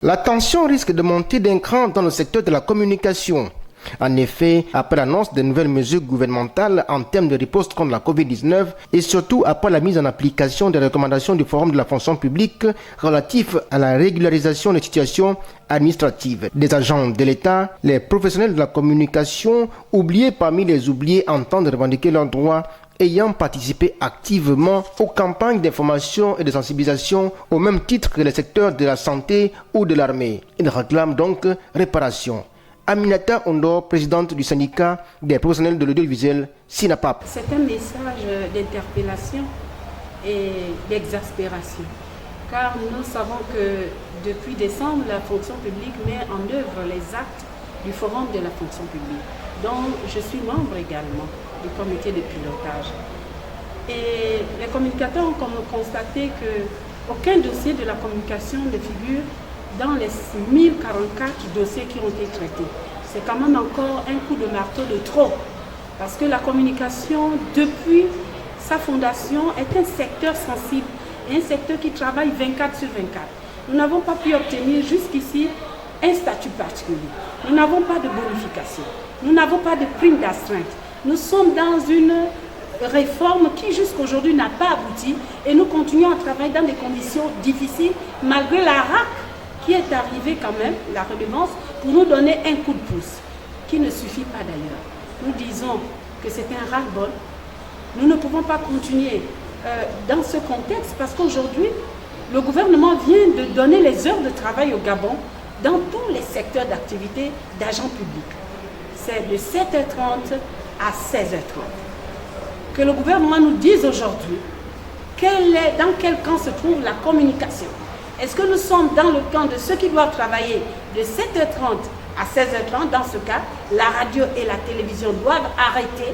La tension risque de monter d'un cran dans le secteur de la communication. En effet, après l'annonce de nouvelles mesures gouvernementales en termes de riposte contre la Covid-19 et surtout après la mise en application des recommandations du Forum de la fonction publique relatif à la régularisation des situations administratives des agents de l'État, les professionnels de la communication, oubliés parmi les oubliés, entendent revendiquer leurs droits ayant participé activement aux campagnes d'information et de sensibilisation au même titre que les secteurs de la santé ou de l'armée. Ils réclament donc réparation. Aminata Ondor, présidente du syndicat des professionnels de l'audiovisuel, SINAPAP. C'est un message d'interpellation et d'exaspération, car nous savons que depuis décembre, la fonction publique met en œuvre les actes du Forum de la fonction publique, dont je suis membre également du comité de pilotage. Et les communicateurs ont constaté qu'aucun dossier de la communication ne figure dans les 1044 dossiers qui ont été traités. C'est quand même encore un coup de marteau de trop, parce que la communication, depuis sa fondation, est un secteur sensible, un secteur qui travaille 24 sur 24. Nous n'avons pas pu obtenir jusqu'ici un statut particulier. Nous n'avons pas de bonification. Nous n'avons pas de prime d'astreinte. Nous sommes dans une réforme qui jusqu'aujourd'hui n'a pas abouti et nous continuons à travailler dans des conditions difficiles malgré la RAC qui est arrivée quand même, la redevance, pour nous donner un coup de pouce, qui ne suffit pas d'ailleurs. Nous disons que c'est un ras-le-bol. Nous ne pouvons pas continuer dans ce contexte parce qu'aujourd'hui, le gouvernement vient de donner les heures de travail au Gabon dans tous les secteurs d'activité d'agents publics. C'est de 7h30 à 16h30. Que le gouvernement nous dise aujourd'hui dans quel camp se trouve la communication. Est-ce que nous sommes dans le camp de ceux qui doivent travailler de 7h30 à 16h30? Dans ce cas, la radio et la télévision doivent arrêter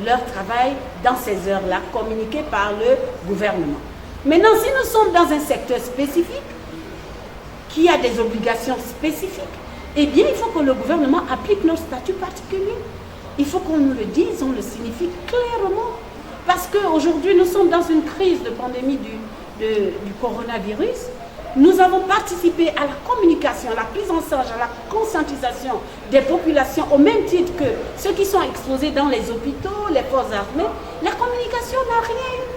leur travail dans ces heures-là, communiquées par le gouvernement. Maintenant, si nous sommes dans un secteur spécifique, qui a des obligations spécifiques, eh bien, il faut que le gouvernement applique nos statuts particuliers. Il faut qu'on nous le dise, on le signifie clairement. Parce qu'aujourd'hui, nous sommes dans une crise de pandémie du coronavirus. Nous avons participé à la communication, à la prise en charge, à la conscientisation des populations au même titre que ceux qui sont exposés dans les hôpitaux, les forces armées. La communication n'a rien eu.